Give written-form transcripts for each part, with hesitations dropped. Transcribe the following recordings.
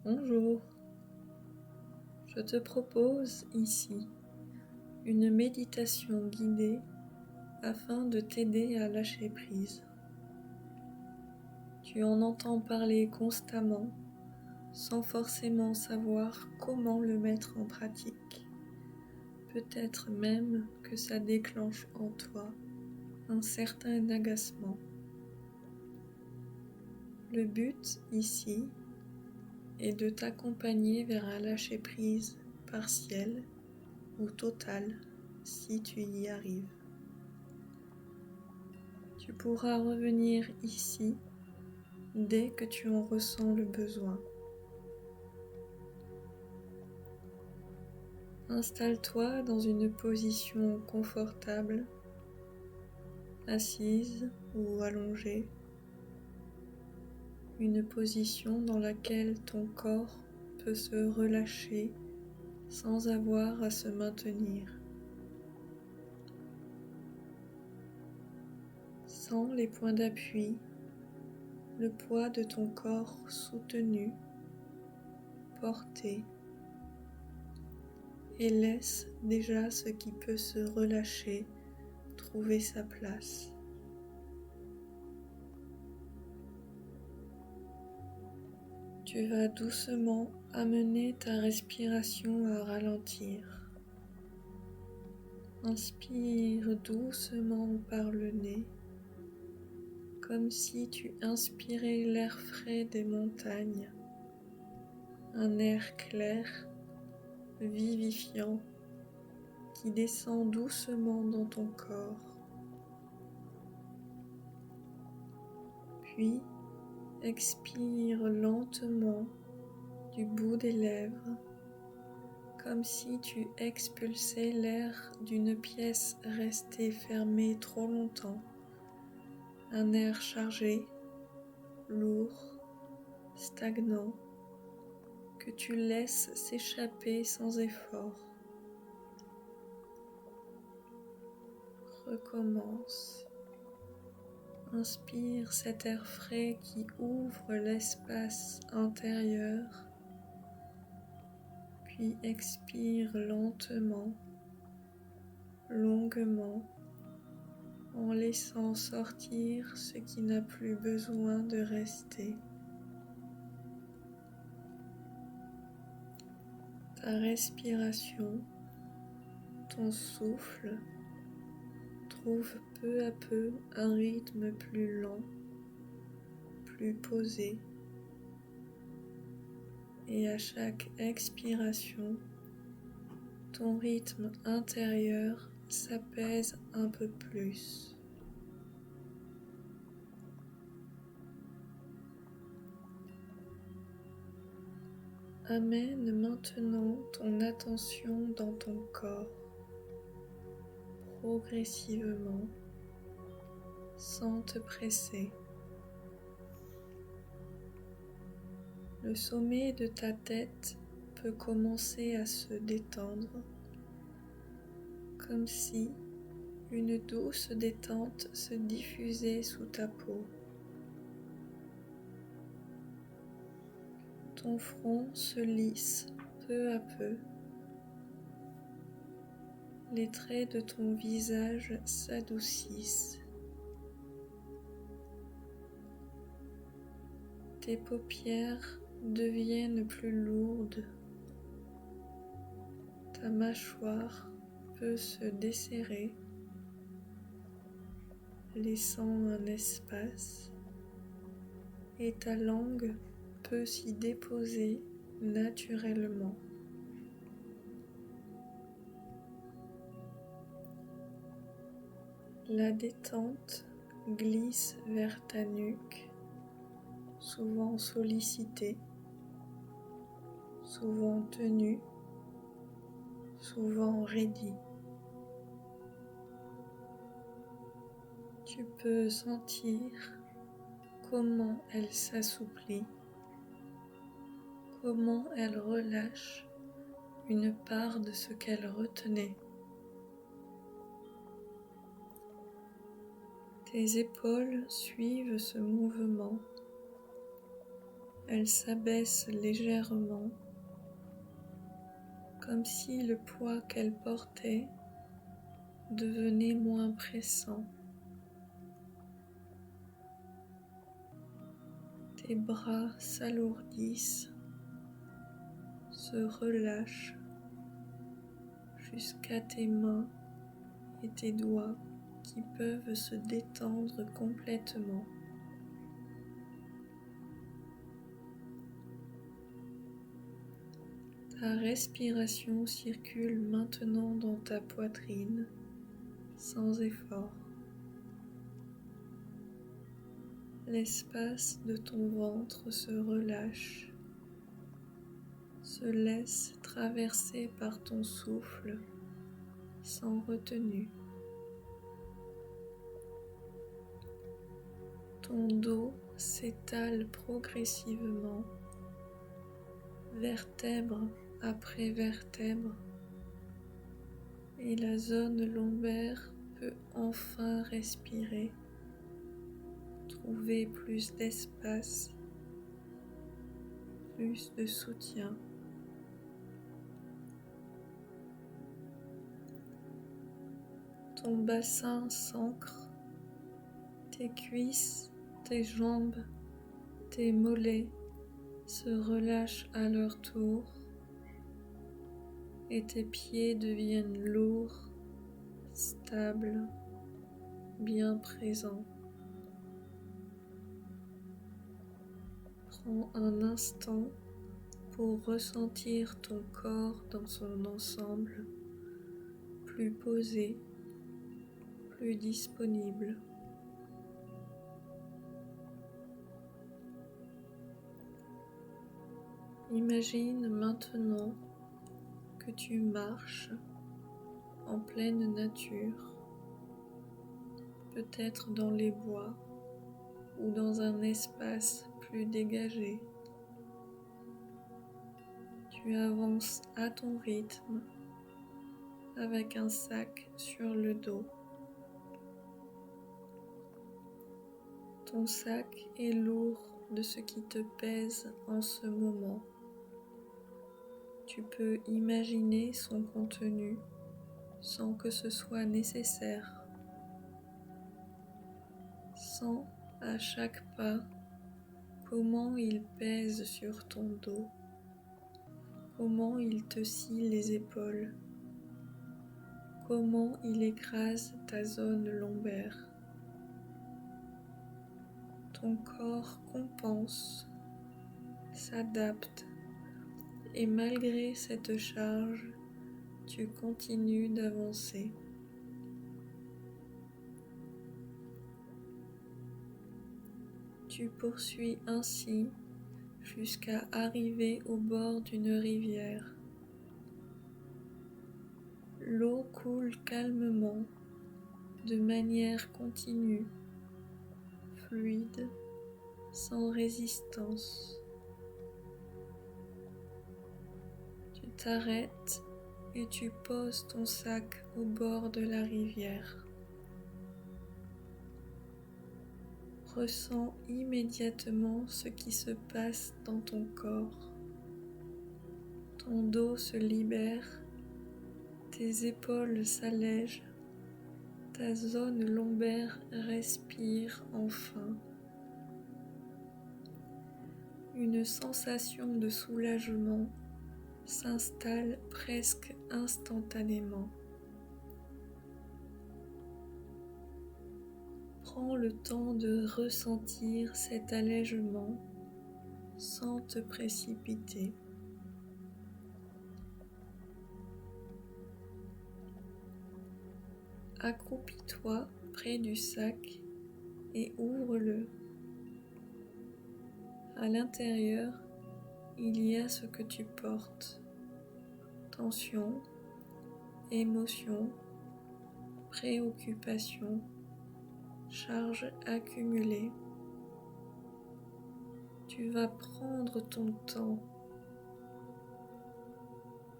Bonjour, je te propose ici une méditation guidée afin de t'aider à lâcher prise. Tu en entends parler constamment sans forcément savoir comment le mettre en pratique. Peut-être même que ça déclenche en toi un certain agacement. Le but ici est de t'accompagner vers un lâcher-prise partiel ou total si tu y arrives. Tu pourras revenir ici dès que tu en ressens le besoin. Installe-toi dans une position confortable, assise ou allongée, une position dans laquelle ton corps peut se relâcher sans avoir à se maintenir. Sens les points d'appui, le poids de ton corps soutenu, porté, et laisse déjà ce qui peut se relâcher trouver sa place. Tu vas doucement amener ta respiration à ralentir. Inspire doucement par le nez, comme si tu inspirais l'air frais des montagnes, un air clair, vivifiant, qui descend doucement dans ton corps. Puis, expire lentement du bout des lèvres, comme si tu expulsais l'air d'une pièce restée fermée trop longtemps, un air chargé, lourd, stagnant, que tu laisses s'échapper sans effort. Recommence. Inspire cet air frais qui ouvre l'espace intérieur, puis expire lentement, longuement, en laissant sortir ce qui n'a plus besoin de rester. Ta respiration, ton souffle, trouve peu à peu un rythme plus lent, plus posé, et à chaque expiration, ton rythme intérieur s'apaise un peu plus. Amène maintenant ton attention dans ton corps, progressivement, sans te presser. Le sommet de ta tête peut commencer à se détendre, comme si une douce détente se diffusait sous ta peau. Ton front se lisse peu à peu. Les traits de ton visage s'adoucissent. Tes paupières deviennent plus lourdes. Ta mâchoire peut se desserrer, laissant un espace, et ta langue peut s'y déposer naturellement. La détente glisse vers ta nuque, souvent sollicitée, souvent tenue, souvent raidie. Tu peux sentir comment elle s'assouplit, comment elle relâche une part de ce qu'elle retenait. Tes épaules suivent ce mouvement, Elle s'abaisse légèrement, comme si le poids qu'elle portait devenait moins pressant. Tes bras s'alourdissent, se relâchent jusqu'à tes mains et tes doigts qui peuvent se détendre complètement. Ta respiration circule maintenant dans ta poitrine sans effort. L'espace de ton ventre se relâche, se laisse traverser par ton souffle sans retenue. Ton dos s'étale progressivement, vertèbre après vertèbre, et la zone lombaire peut enfin respirer, trouver plus d'espace, plus de soutien. Ton bassin s'ancre, tes cuisses, tes jambes, tes mollets se relâchent à leur tour et tes pieds deviennent lourds, stables, bien présents. Prends un instant pour ressentir ton corps dans son ensemble, plus posé, plus disponible. Imagine maintenant que tu marches en pleine nature, peut-être dans les bois ou dans un espace plus dégagé. Tu avances à ton rythme avec un sac sur le dos. Ton sac est lourd de ce qui te pèse en ce moment. Tu peux imaginer son contenu sans que ce soit nécessaire. Sens à chaque pas comment il pèse sur ton dos, comment il te scie les épaules, comment il écrase ta zone lombaire. Ton corps compense, s'adapte et malgré cette charge, tu continues d'avancer. Tu poursuis ainsi jusqu'à arriver au bord d'une rivière. L'eau coule calmement, de manière continue, fluide, sans résistance. Tu t'arrêtes et tu poses ton sac au bord de la rivière. Ressens immédiatement ce qui se passe dans ton corps. Ton dos se libère, tes épaules s'allègent, ta zone lombaire respire enfin. Une sensation de soulagement s'installe presque instantanément. Prends le temps de ressentir cet allègement sans te précipiter. Accroupis-toi près du sac et ouvre-le. À l'intérieur, il y a ce que tu portes. Tension, émotion, préoccupation, charge accumulée. Tu vas prendre ton temps.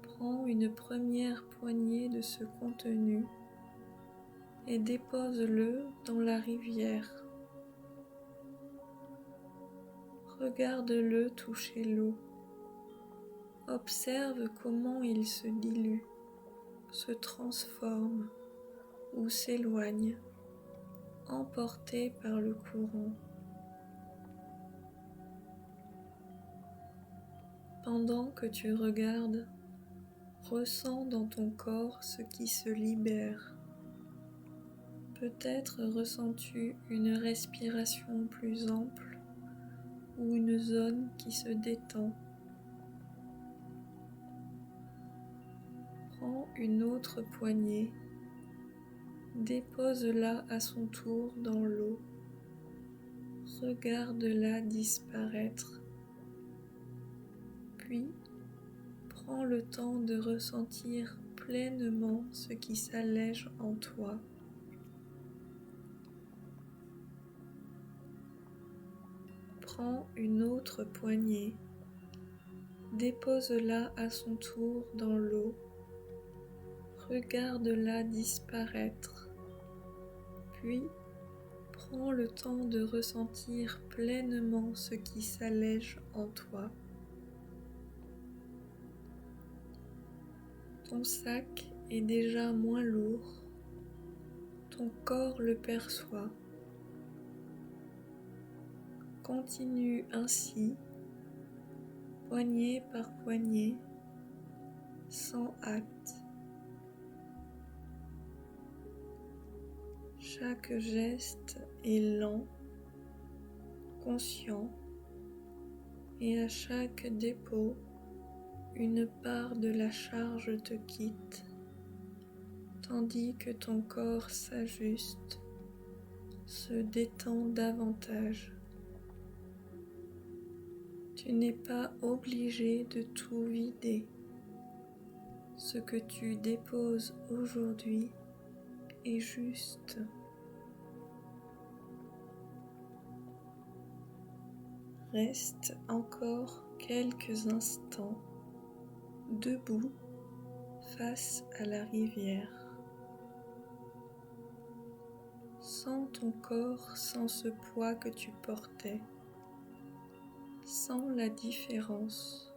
Prends une première poignée de ce contenu et dépose-le dans la rivière. Regarde-le toucher l'eau. Observe comment il se dilue, se transforme ou s'éloigne, emporté par le courant. Pendant que tu regardes, ressens dans ton corps ce qui se libère. Peut-être ressens-tu une respiration plus ample ou une zone qui se détend. Prends une autre poignée, dépose-la à son tour dans l'eau, regarde-la disparaître, puis prends le temps de ressentir pleinement ce qui s'allège en toi. Prends une autre poignée, dépose-la à son tour dans l'eau, regarde-la disparaître, puis prends le temps de ressentir pleinement ce qui s'allège en toi. Ton sac est déjà moins lourd, ton corps le perçoit. Continue ainsi, poignée par poignée, sans hâte. Chaque geste est lent, conscient, et à chaque dépôt, une part de la charge te quitte, tandis que ton corps s'ajuste, se détend davantage. Tu n'es pas obligé de tout vider. Ce que tu déposes aujourd'hui est juste. Reste encore quelques instants debout face à la rivière. Sens ton corps sans ce poids que tu portais. Sens la différence.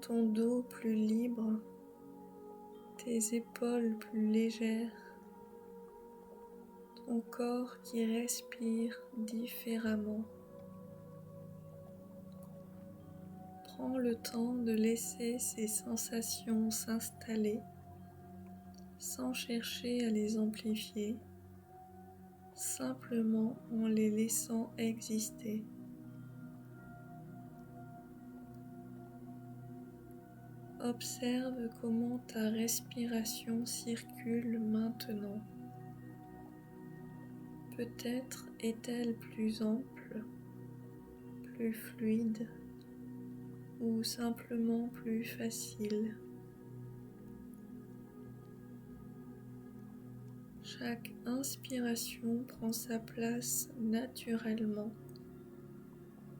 Ton dos plus libre, tes épaules plus légères, ton corps qui respire différemment. Prends le temps de laisser ces sensations s'installer sans chercher à les amplifier, simplement en les laissant exister. Observe comment ta respiration circule maintenant. Peut-être est-elle plus ample, plus fluide ou simplement plus facile. Chaque inspiration prend sa place naturellement.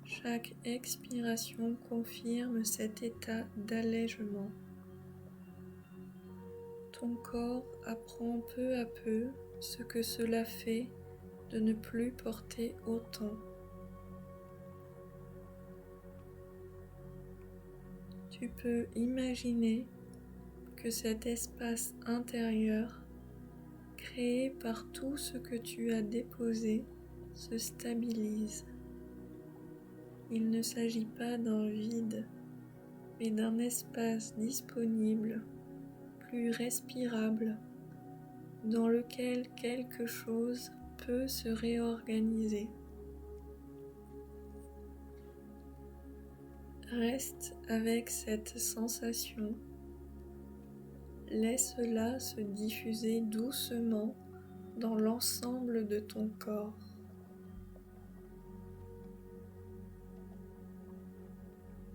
Chaque expiration confirme cet état d'allègement. Ton corps apprend peu à peu ce que cela fait de ne plus porter autant. Tu peux imaginer que cet espace intérieur, créé par tout ce que tu as déposé, se stabilise. Il ne s'agit pas d'un vide, mais d'un espace disponible, plus respirable, dans lequel quelque chose peut se réorganiser. Reste avec cette sensation. Laisse-la se diffuser doucement dans l'ensemble de ton corps.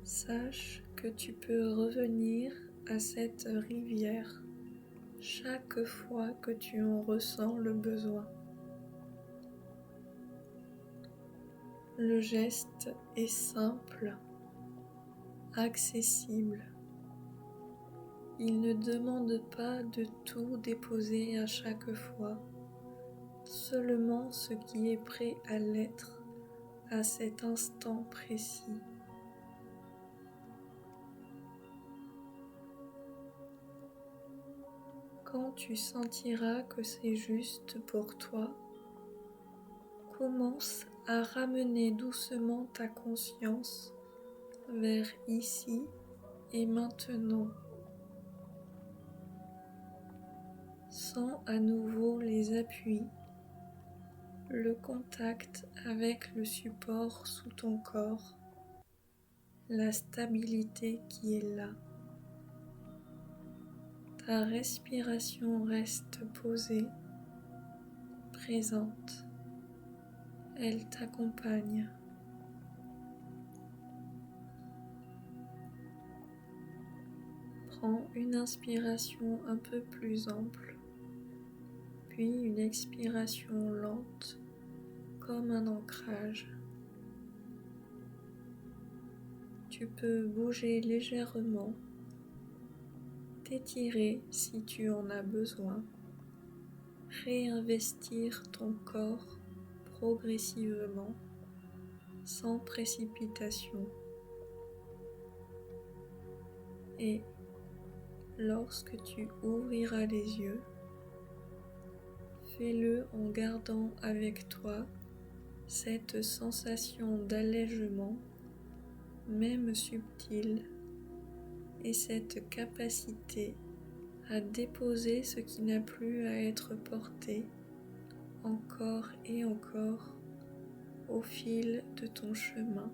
Sache que tu peux revenir à cette rivière chaque fois que tu en ressens le besoin. Le geste est simple, accessible. Il ne demande pas de tout déposer à chaque fois, seulement ce qui est prêt à l'être à cet instant précis. Quand tu sentiras que c'est juste pour toi, commence à ramener doucement ta conscience vers ici et maintenant. Sens à nouveau les appuis, le contact avec le support sous ton corps, la stabilité qui est là. Ta respiration reste posée, présente. Elle t'accompagne. Prends une inspiration un peu plus ample, puis une expiration lente, comme un ancrage. Tu peux bouger légèrement, t'étirer si tu en as besoin, réinvestir ton corps progressivement, sans précipitation. Et lorsque tu ouvriras les yeux, fais-le en gardant avec toi cette sensation d'allègement, même subtile, et cette capacité à déposer ce qui n'a plus à être porté encore et encore au fil de ton chemin.